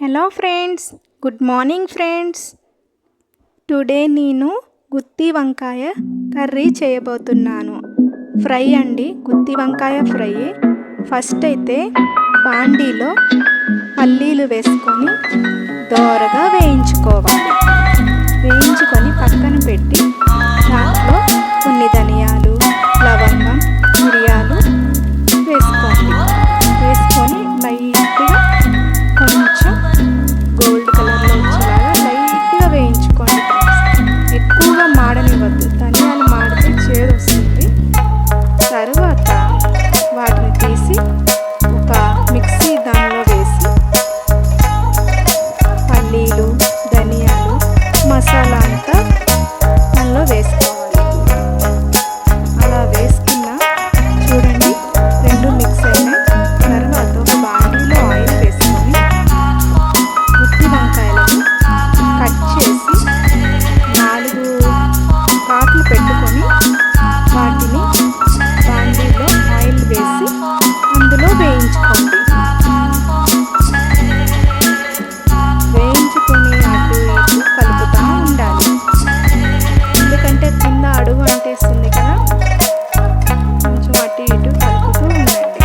Hello friends, good morning friends. Today నేను గుత్తి వంకాయ curry చేయబోతున్నాను. ఫ్రై అండి, గుత్తి వంకాయ ఫ్రై. ఫస్ట్ అయితే బాండీలో పల్లీలు వేసుకొని దోరగా వేయించుకోవాలి. వేయించుకొని పక్కన పెట్టి దాంట్లో కొన్ని ధనియాలు, లవంగం, మిరియాలు వేసుకోండి. వేసుకొని లైట్గా కొంచెం గోల్డ్ కలర్లో వచ్చేలాగా లైట్గా వేయించుకోండి. ఎక్కువగా మాడనివ్వద్దు, ధనియాలు మాడితే చేదు వస్తుంది. తర్వాత వాటిని తీసి ఒక మిక్సీ దానిలో వేసి పల్లీలు, ధనియాలు, మసాలా అంతా దానిలో వేసుకోవాలి. అలా వేసుకున్న చూడండి, రెండు మిక్స్ అయినాయి. తర్వాత ఒక బాండీలో ఆయిల్ వేసుకొని గుత్తి వంకాయలను కట్ చేసి 4 కాట్లు పెట్టుకొని వాటిని బాండీలో ఆయిల్ వేసి అందులో వేయించుకోండి. వేయించుకొని అటు ఇటు కలుపుతూ ఉండాలి, ఎందుకంటే కింద అడుగు అంటేస్తుంది కదా. కొంచెం అటు ఇటు కలుపుతూ ఉండండి.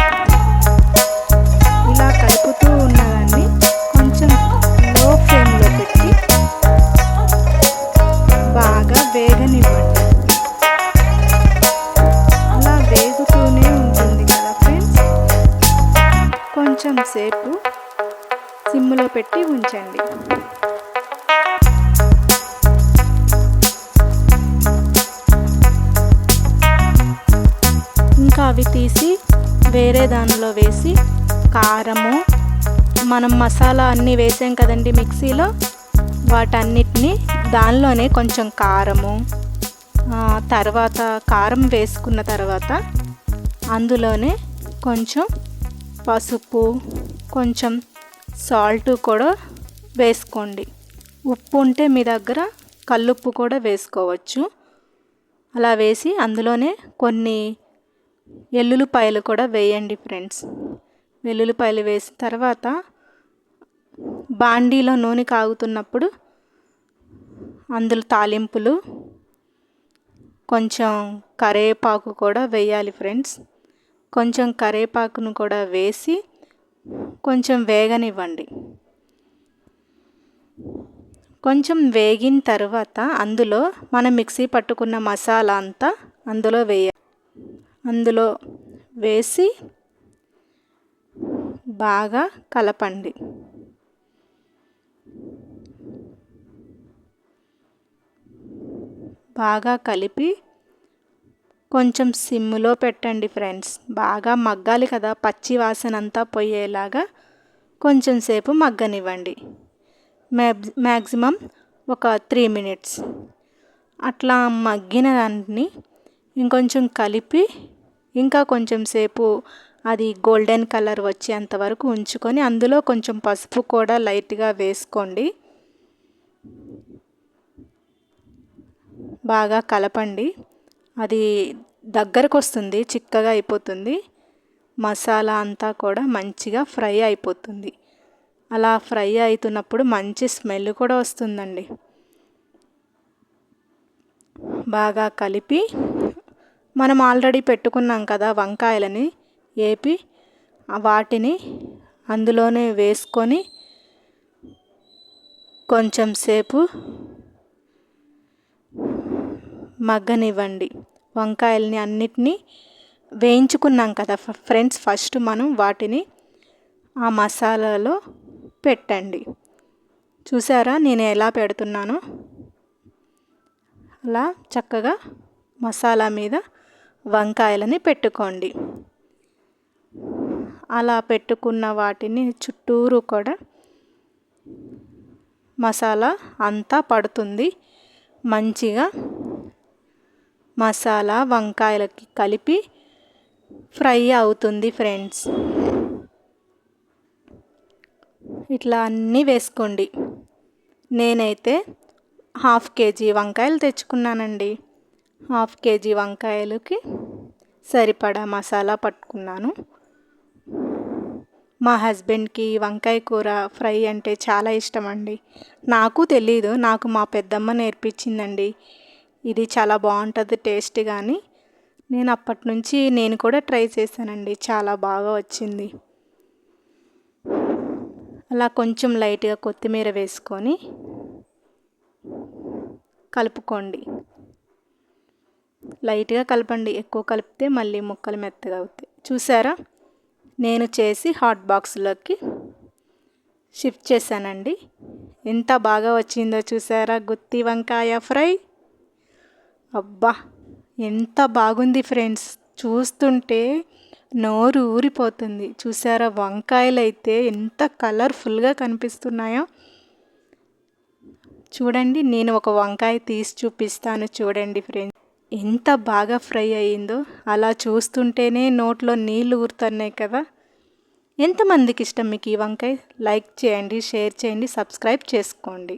ఇలా కలుపుతూ ఉన్నదాన్ని కొంచెం లో ఫ్లేమ్లో పెట్టి బాగా వేగనివ్వండి. అలా వేగుతూనే ఉంటుంది కదా ఫ్రెండ్స్. కొంచెం సేపు సిమ్లో పెట్టి ఉంచండి. ఇంకా అవి తీసి వేరే దానిలో వేసి కారము, మనం మసాలా అన్నీ వేసాం కదండి మిక్సీలో, వాటన్నిటిని దానిలోనే కొంచెం కారము, తర్వాత కారం వేసుకున్న తర్వాత అందులోనే కొంచెం పసుపు, కొంచెం సాల్ట్ కూడా వేసుకోండి. ఉప్పు ఉంటే మీ దగ్గర కల్లుప్పు కూడా వేసుకోవచ్చు. అలా వేసి అందులోనే కొన్ని వెల్లుల్లిపాయలు కూడా వేయండి ఫ్రెండ్స్. వెల్లుల్లిపాయలు వేసిన తర్వాత బాండీలో నూనె కాగుతున్నప్పుడు అందులో తాలింపులు, కొంచెం కరివేపాకు కూడా వేయాలి ఫ్రెండ్స్. కొంచెం కరివేపాకును కూడా వేసి కొంచెం వేగనివ్వండి. కొంచెం వేగిన తర్వాత అందులో మనం మిక్సీ పట్టుకున్న మసాలా అంతా అందులో వేయాలి. అందులో వేసి బాగా కలపండి. బాగా కలిపి కొంచెం సిమ్లో పెట్టండి ఫ్రెండ్స్. బాగా మగ్గాలి కదా, పచ్చి వాసన అంతా పోయేలాగా కొంచెం సేపు మగ్గనివ్వండి. మ్యాక్సిమం ఒక 3 మినిట్స్. అట్లా మగ్గిన దాన్ని ఇంకొంచెం కలిపి ఇంకా కొంచెం సేపు అది గోల్డెన్ కలర్ వచ్చేంత వరకు ఉంచుకొని అందులో కొంచెం పసుపు కూడా లైట్గా వేసుకోండి. బాగా కలపండి. అది దగ్గరకు వస్తుంది, చిక్కగా అయిపోతుంది. మసాలా అంతా కూడా మంచిగా ఫ్రై అయిపోతుంది. అలా ఫ్రై అవుతున్నప్పుడు మంచి స్మెల్ కూడా వస్తుందండి. బాగా కలిపి మనం ఆల్రెడీ పెట్టుకున్నాం కదా వంకాయలని ఏపి, వాటిని అందులోనే వేసుకొని కొంచెం సేపు మగ్గనివ్వండి. వంకాయలని అన్నిటినీ వేయించుకున్నాం కదా ఫ్రెండ్స్. ఫస్ట్ మనం వాటిని ఆ మసాలాలో పెట్టండి. చూసారా నేను ఎలా పెడుతున్నానో? అలా చక్కగా మసాలా మీద వంకాయలని పెట్టుకోండి. అలా పెట్టుకున్న వాటిని చుట్టూరు కూడా మసాలా అంతా పడుతుంది. మంచిగా మసాలా వంకాయలకి కలిపి ఫ్రై అవుతుంది ఫ్రెండ్స్. ఇట్లా అన్నీ వేసుకోండి. నేనైతే 1/2 కేజీ వంకాయలు తెచ్చుకున్నానండి. 1/2 కేజీ వంకాయలకి సరిపడా మసాలా పట్టుకున్నాను. మా హస్బెండ్కి వంకాయ కూర ఫ్రై అంటే చాలా ఇష్టం అండి. నాకు తెలీదు, నాకు మా పెద్దమ్మ నేర్పించిందండి. ఇది చాలా బాగుంటుంది టేస్ట్. కానీ నేను అప్పటి నుంచి నేను కూడా ట్రై చేశానండి, చాలా బాగా వచ్చింది. అలా కొంచెం లైట్గా కొత్తిమీర వేసుకొని కలుపుకోండి. లైట్గా కలపండి, ఎక్కువ కలిపితే మళ్ళీ ముక్కలు మెత్తగా అవుతాయి. చూసారా, నేను చేసి హాట్ బాక్స్లోకి షిఫ్ట్ చేశానండి. ఎంత బాగా వచ్చిందో చూసారా గుత్తి వంకాయ ఫ్రై. అబ్బా, ఎంత బాగుంది ఫ్రెండ్స్, చూస్తుంటే నోరు ఊరిపోతుంది. చూసారా, వంకాయలు అయితే ఎంత కలర్ఫుల్గా కనిపిస్తున్నాయో. చూడండి, నేను ఒక వంకాయ తీసి చూపిస్తాను చూడండి ఫ్రెండ్స్, ఎంత బాగా ఫ్రై అయ్యిందో. అలా చూస్తుంటేనే నోట్లో నీళ్ళు ఊరుతున్నాయి కదా. ఎంతమందికి ఇష్టం మీకు ఈ వంకాయ? లైక్ చేయండి, షేర్ చేయండి, సబ్స్క్రైబ్ చేసుకోండి.